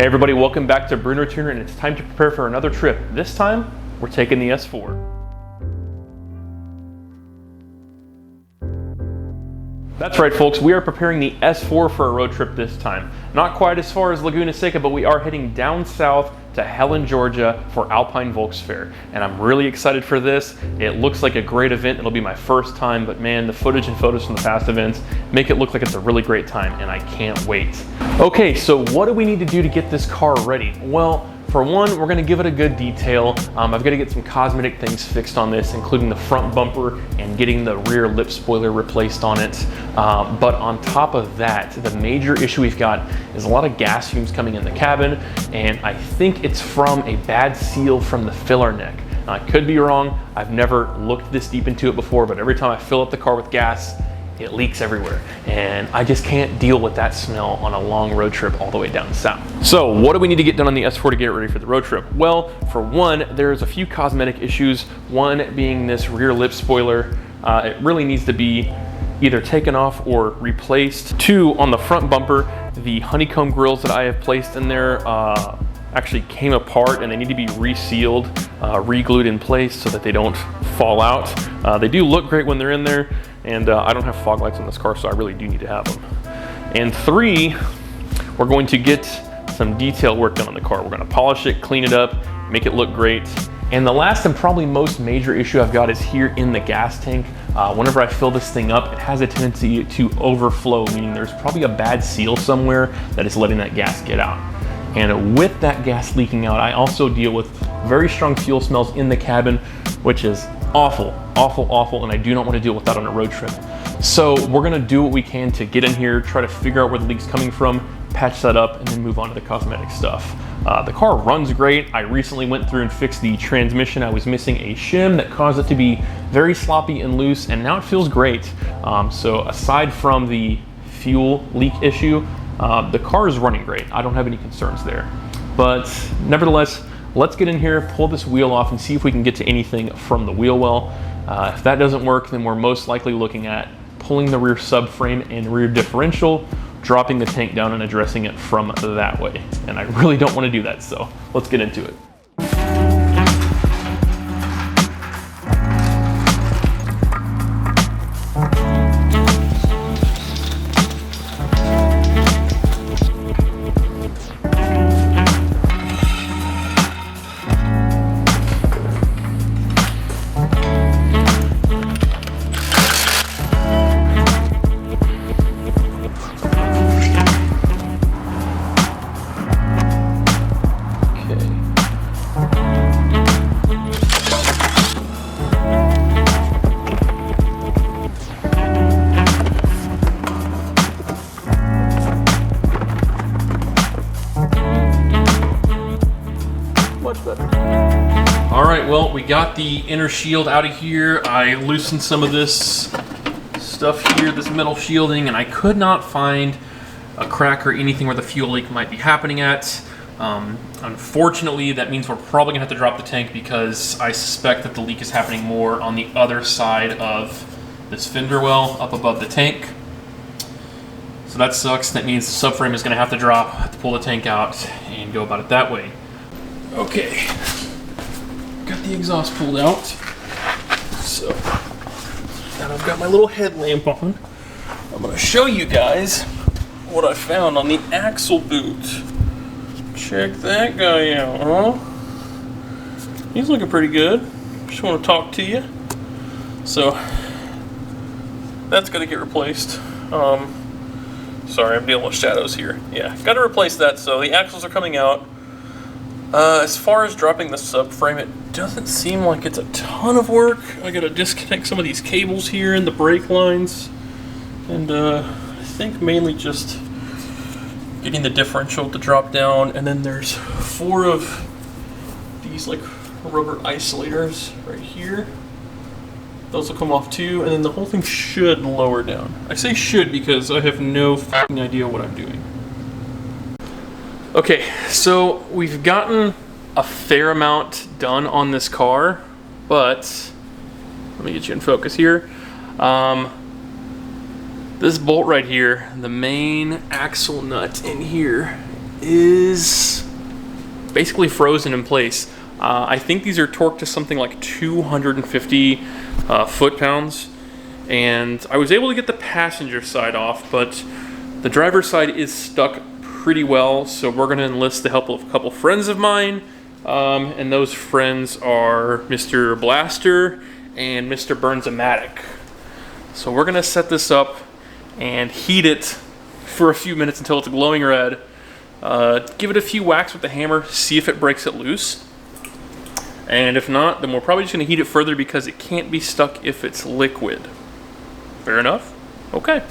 Hey everybody, welcome back to Bruno Tuner, and it's time to prepare for another trip. This time, we're taking the S4. That's right folks, we are preparing the S4 for a road trip this time. Not quite as far as Laguna Seca, but we are heading down south to Helen, Georgia for Alpine Volks Fair. And I'm really excited for this. It looks like a great event. It'll be my first time, but man, the footage and photos from the past events make it look like it's a really great time, and I can't wait. Okay, so what do we need to do to get this car ready? Well, for one, we're gonna give it a good detail. I've got to get some cosmetic things fixed on this, including the front bumper and getting the rear lip spoiler replaced on it. But on top of that, the major issue we've got is a lot of gas fumes coming in the cabin, and I think it's from a bad seal from the filler neck. Now, I could be wrong. I've never looked this deep into it before, but every time I fill up the car with gas, it leaks everywhere, and I just can't deal with that smell on a long road trip all the way down south. So what do we need to get done on the S4 to get ready for the road trip? Well, for one, there's a few cosmetic issues. One being this rear lip spoiler. It really needs to be either taken off or replaced. Two, on the front bumper, the honeycomb grills that I have placed in there actually came apart, and they need to be resealed, re-glued in place so that they don't fall out. They do look great when they're in there, and I don't have fog lights on this car, so I really do need to have them. And three, we're going to get some detail work done on the car. We're going to polish it, clean it up, make it look great. And the last and probably most major issue I've got is here in the gas tank. Whenever I fill this thing up, it has a tendency to overflow, meaning there's probably a bad seal somewhere that is letting that gas get out. And with that gas leaking out, I also deal with very strong fuel smells in the cabin, which is awful, awful, awful, and I do not want to deal with that on a road trip. So we're gonna do what we can to get in here, try to figure out where the leak's coming from, patch that up, and then move on to the cosmetic stuff. The car runs great. I recently went through and fixed the transmission. I was missing a shim that caused it to be very sloppy and loose, and now it feels great. So aside from the fuel leak issue, the car is running great. I don't have any concerns there. But nevertheless, let's get in here, pull this wheel off, and see if we can get to anything from the wheel well. If that doesn't work, then we're most likely looking at pulling the rear subframe and rear differential, dropping the tank down and addressing it from that way. And I really don't want to do that, so let's get into it. All right, well, we got the inner shield out of here. I loosened some of this stuff here, this metal shielding, and I could not find a crack or anything where the fuel leak might be happening at. Unfortunately, that means we're probably gonna have to drop the tank because I suspect that the leak is happening more on the other side of this fender well up above the tank. So that sucks. That means the subframe is gonna have to drop, have to pull the tank out and go about it that way. Okay, got the exhaust pulled out. So now I've got my little headlamp on. I'm gonna show you guys what I found on the axle boot. Check that guy out, huh? He's looking pretty good. Just want to talk to you. So that's gonna get replaced. Sorry, I'm dealing with shadows here. Yeah, got to replace that. So the axles are coming out. As far as dropping the subframe, it doesn't seem like it's a ton of work. I gotta disconnect some of these cables here and the brake lines, and I think mainly just getting the differential to drop down. And then there's 4 of these like rubber isolators right here. Those will come off too, and then the whole thing should lower down. I say should because I have no fucking idea what I'm doing. Okay, so we've gotten a fair amount done on this car, but let me get you in focus here. This bolt right here, the main axle nut in here, is basically frozen in place. I think these are torqued to something like 250 foot-pounds, and I was able to get the passenger side off, but the driver's side is stuck pretty well, so we're going to enlist the help of a couple friends of mine, and those friends are Mr. Blaster and Mr. Burns-O-Matic. So we're going to set this up and heat it for a few minutes until it's glowing red. Give it a few whacks with the hammer, see if it breaks it loose. And if not, then we're probably just going to heat it further because it can't be stuck if it's liquid. Fair enough? Okay.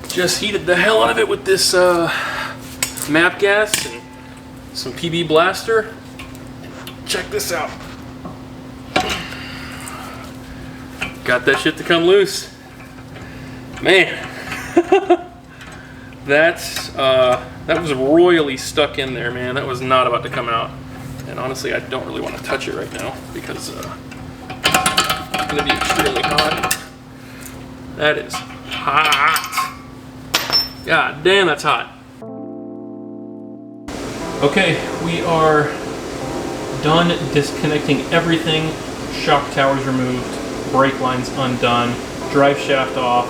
Just heated the hell out of it with this map gas and some PB Blaster. Check this out. Got that shit to come loose. Man, that was royally stuck in there, man. That was not about to come out. And honestly, I don't really want to touch it right now because it's gonna be extremely hot. That is hot. God damn, that's hot. Okay, we are done disconnecting everything. Shock towers removed, brake lines undone, drive shaft off.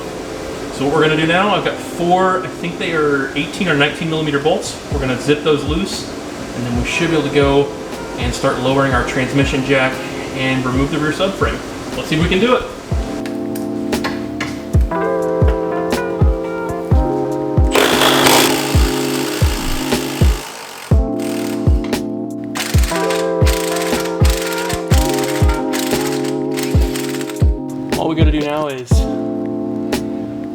So what we're gonna do now, I've got 4, I think they are 18 or 19 millimeter bolts. We're gonna zip those loose, and then we should be able to go and start lowering our transmission jack and remove the rear subframe. Let's see if we can do it. All we gotta do now is,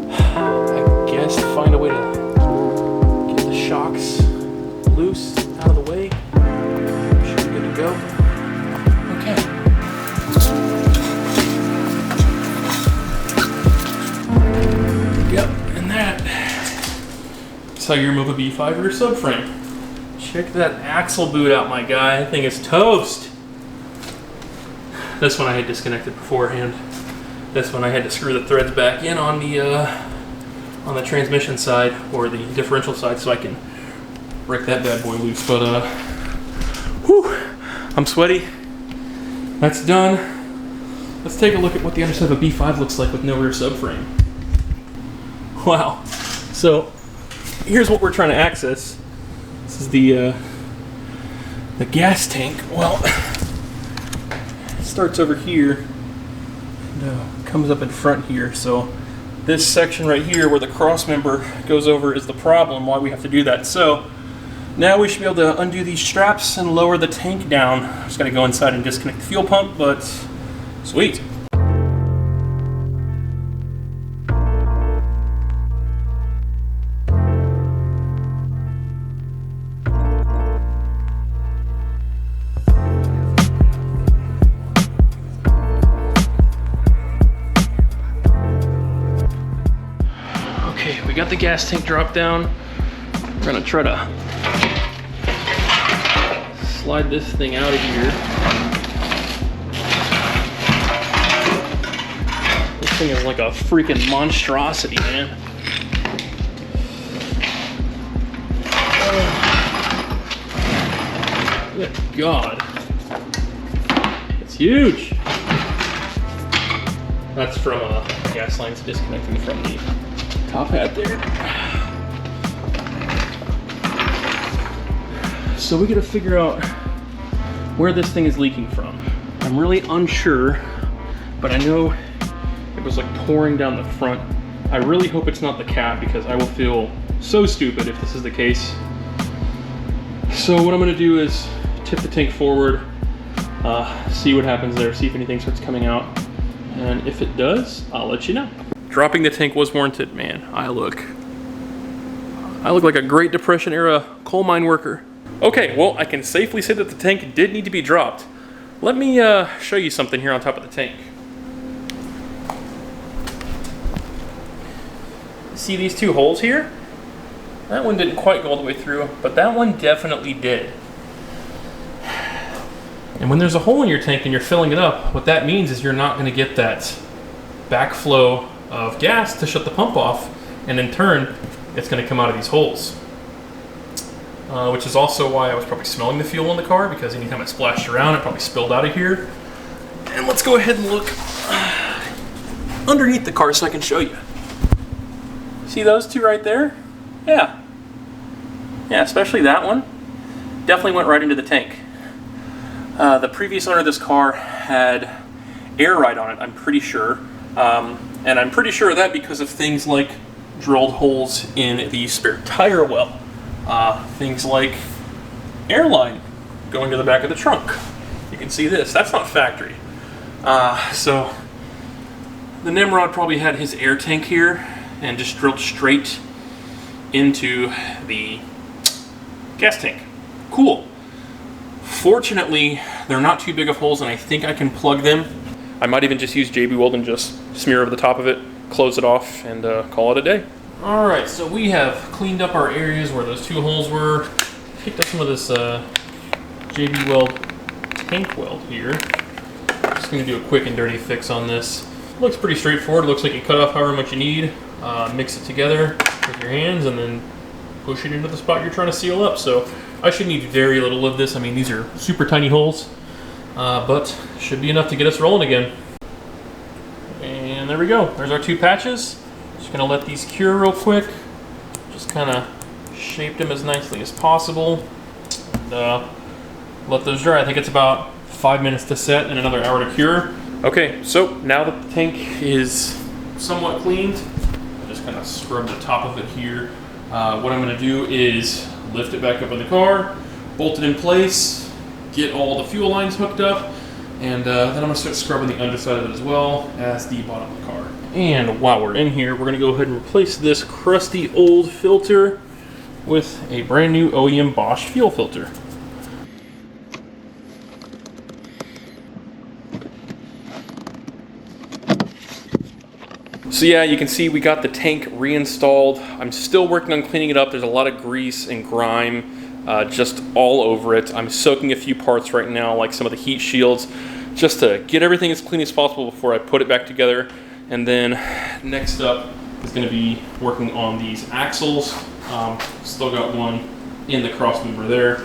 I guess, find a way to get the shocks loose, out of the way. Should be good to go. Okay. Yep, and that's how you remove a B5 rear subframe. Check that axle boot out, my guy. That thing is toast. This one I had disconnected beforehand. This one I had to screw the threads back in on the transmission side or the differential side so I can break that bad boy loose. But whew, I'm sweaty. That's done. Let's take a look at what the underside of a B5 looks like with no rear subframe. Wow. So here's what we're trying to access. This is the gas tank. Well, it starts over here. Comes up in front here, so this section right here where the cross member goes over is the problem why we have to do that. So now we should be able to undo these straps and lower the tank down. Just gotta go inside and disconnect the fuel pump, but sweet. We got the gas tank dropped down. We're gonna try to slide this thing out of here. This thing is like a freaking monstrosity, man. Good God. It's huge. That's from gas lines disconnecting from the top hat there. So we gotta figure out where this thing is leaking from. I'm really unsure, but I know it was like pouring down the front. I really hope it's not the cap because I will feel so stupid if this is the case. So what I'm gonna do is tip the tank forward, see what happens there, see if anything starts coming out. And if it does, I'll let you know. Dropping the tank was warranted, man. I look like a Great Depression era coal mine worker. Okay, well, I can safely say that the tank did need to be dropped. Let me show you something here on top of the tank. See these two holes here? That one didn't quite go all the way through, but that one definitely did. And when there's a hole in your tank and you're filling it up, what that means is you're not going to get that backflow of gas to shut the pump off, and in turn, it's going to come out of these holes. Which is also why I was probably smelling the fuel in the car, because anytime it splashed around, it probably spilled out of here. And let's go ahead and look underneath the car so I can show you. See those two right there? Yeah. Yeah, especially that one. Definitely went right into the tank. The previous owner of this car had air ride on it, I'm pretty sure. And I'm pretty sure of that because of things like drilled holes in the spare tire well. Things like airline going to the back of the trunk. You can see this. That's not factory. So the Nimrod probably had his air tank here and just drilled straight into the gas tank. Cool. Fortunately, they're not too big of holes, and I think I can plug them. I might even just use JB Weld and just smear over the top of it, close it off, and call it a day. All right, so we have cleaned up our areas where those two holes were. Picked up some of this JB Weld tank weld here. Just gonna do a quick and dirty fix on this. Looks pretty straightforward. It looks like you cut off however much you need, mix it together with your hands, and then push it into the spot you're trying to seal up. So I should need very little of this. I mean, these are super tiny holes, but should be enough to get us rolling again. And there we go. There's our two patches. Just gonna let these cure real quick. Just kind of shaped them as nicely as possible. And, let those dry. I think it's about 5 minutes to set and another hour to cure. Okay, so now that the tank is somewhat cleaned, I just kind of scrub the top of it here. What I'm gonna do is lift it back up in the car, bolt it in place, get all the fuel lines hooked up, and then I'm gonna start scrubbing the underside of it as well as the bottom of the car. And while we're in here, we're gonna go ahead and replace this crusty old filter with a brand new OEM Bosch fuel filter. So yeah, you can see we got the tank reinstalled. I'm still working on cleaning it up. There's a lot of grease and grime just all over it. I'm soaking a few parts right now, like some of the heat shields, just to get everything as clean as possible before I put it back together. And then next up is going to be working on these axles. Still got one in the cross member there.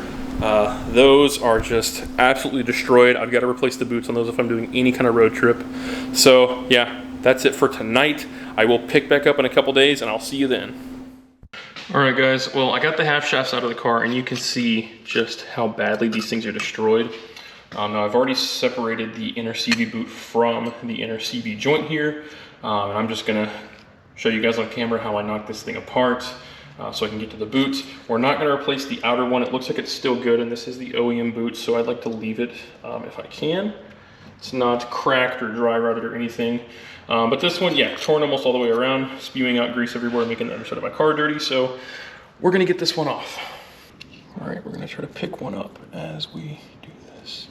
Those are just absolutely destroyed. I've got to replace the boots on those if I'm doing any kind of road trip. So yeah, that's it for tonight. I will pick back up in a couple days and I'll see you then. All right guys, well I got the half shafts out of the car and you can see just how badly these things are destroyed. Now I've already separated the inner CV boot from the inner CV joint here. And I'm just gonna show you guys on camera how I knock this thing apart so I can get to the boot. We're not gonna replace the outer one. It looks like it's still good and this is the OEM boot, so I'd like to leave it if I can. It's not cracked or dry rotted or anything. But this one, yeah, torn almost all the way around, spewing out grease everywhere, making the underside of my car dirty. So we're gonna get this one off. All right, we're gonna try to pick one up as we do this.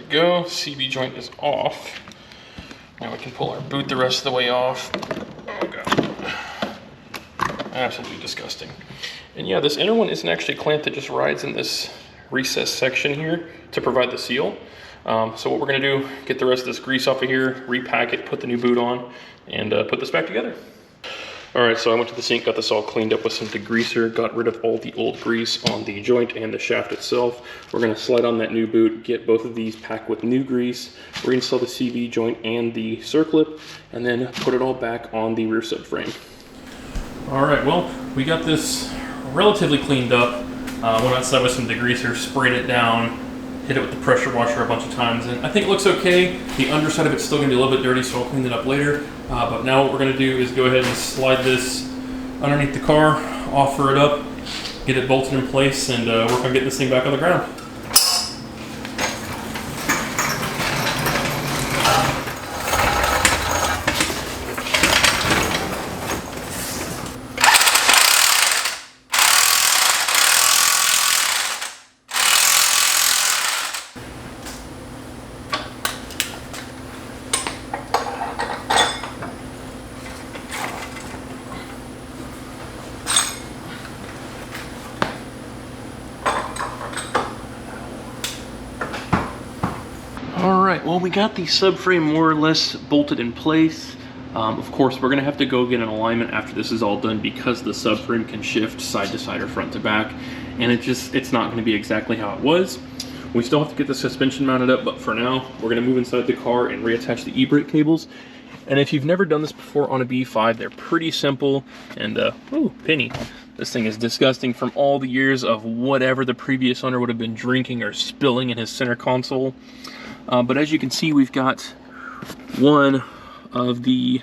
Go. CB joint is off. Now we can pull our boot the rest of the way off. Oh god. Absolutely disgusting. And yeah, this inner one isn't actually clamped. It just rides in this recessed section here to provide the seal. So what we're gonna do, get the rest of this grease off of here, repack it, put the new boot on, and put this back together. All right, so I went to the sink, got this all cleaned up with some degreaser, got rid of all the old grease on the joint and the shaft itself. We're gonna slide on that new boot, get both of these packed with new grease, reinstall the CV joint and the circlip, and then put it all back on the rear subframe. All right, well, we got this relatively cleaned up. Went outside with some degreaser, sprayed it down, hit it with the pressure washer a bunch of times, and I think it looks okay. The underside of it's still gonna be a little bit dirty, so I'll clean it up later. But now what we're gonna do is go ahead and slide this underneath the car, offer it up, get it bolted in place, and work on getting this thing back on the ground. well, we got the subframe more or less bolted in place. Of course, we're gonna have to go get an alignment after this is all done because the subframe can shift side to side or front to back, and it's not gonna be exactly how it was. We still have to get the suspension mounted up, but for now, we're gonna move inside the car and reattach the e-brake cables. And if you've never done this before on a B5, they're pretty simple, and ooh, Penny. This thing is disgusting from all the years of whatever the previous owner would have been drinking or spilling in his center console. But as you can see, we've got one of the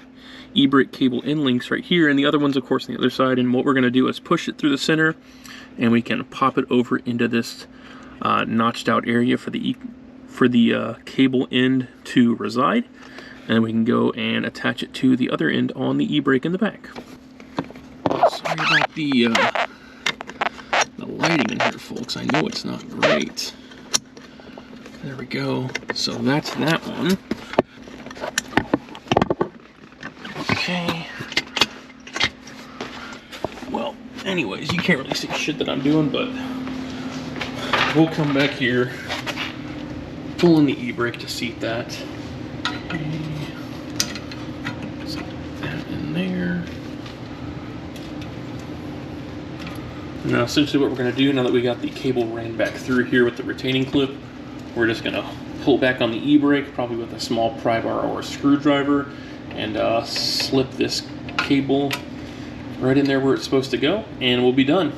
e-brake cable end links right here, and the other one's of course on the other side. And what we're gonna do is push it through the center, and we can pop it over into this notched out area for the cable end to reside. And we can go and attach it to the other end on the e-brake in the back. Sorry about the lighting in here, folks. I know it's not great. There we go. So that's that one. Okay. Well, anyways, you can't really see shit that I'm doing, but we'll come back here, pull in the e-brake to seat that. Set that in there. Now, essentially what we're going to do, now that we got the cable ran back through here with the retaining clip, we're just going to pull back on the e-brake, probably with a small pry bar or a screwdriver, and slip this cable right in there where it's supposed to go, and we'll be done.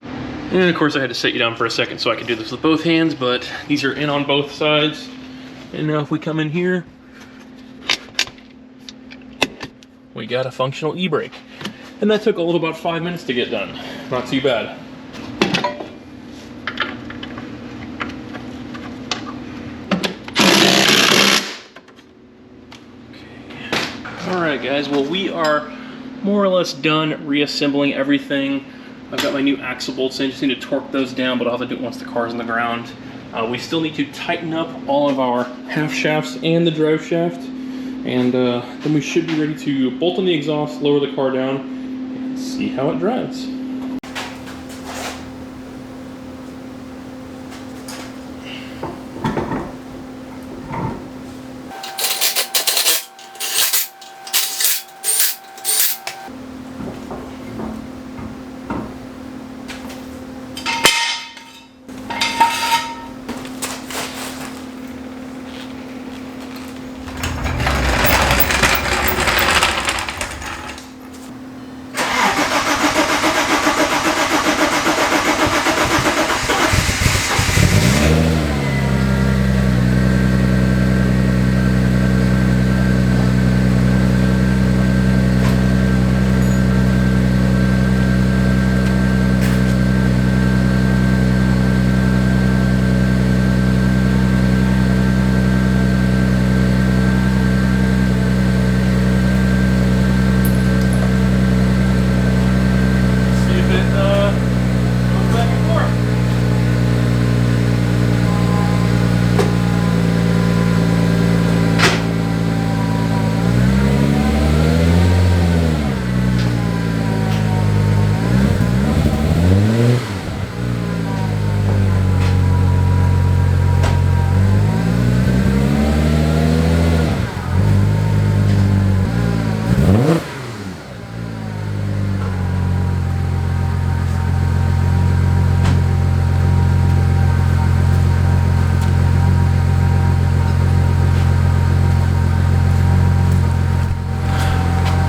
And of course I had to set you down for a second so I could do this with both hands, but these are in on both sides. And now if we come in here, we got a functional e-brake. And that took a little about 5 minutes to get done. Not too bad. Alright guys, well we are more or less done reassembling everything. I've got my new axle bolts in, just need to torque those down, but I'll have to do it once the car's on the ground. We still need to tighten up all of our half shafts and the drive shaft, and then we should be ready to bolt on the exhaust, lower the car down, and see how it drives.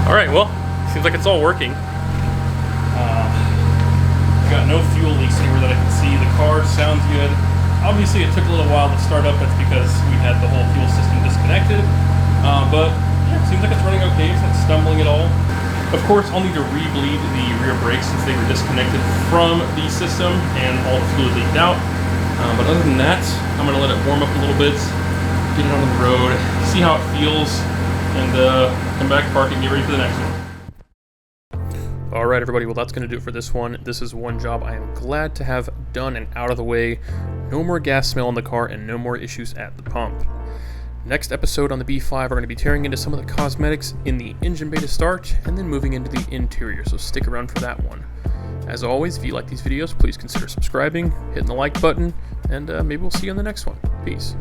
Alright, well, seems like it's all working. Got no fuel leaks anywhere that I can see. The car sounds good. Obviously it took a little while to start up. That's because we had the whole fuel system disconnected. But yeah, it seems like it's running okay. It's not stumbling at all. Of course, I'll need to re-bleed the rear brakes since they were disconnected from the system and all the fluid leaked out. But other than that, I'm going to let it warm up a little bit, get it on the road, see how it feels, and come back, park, and get ready for the next one. Alright everybody, well that's going to do it for this one. This is one job I am glad to have done and out of the way. No more gas smell in the car and no more issues at the pump. Next episode on the B5, we're going to be tearing into some of the cosmetics in the engine bay to start, and then moving into the interior, so stick around for that one. As always, if you like these videos, please consider subscribing, hitting the like button, and maybe we'll see you on the next one. Peace.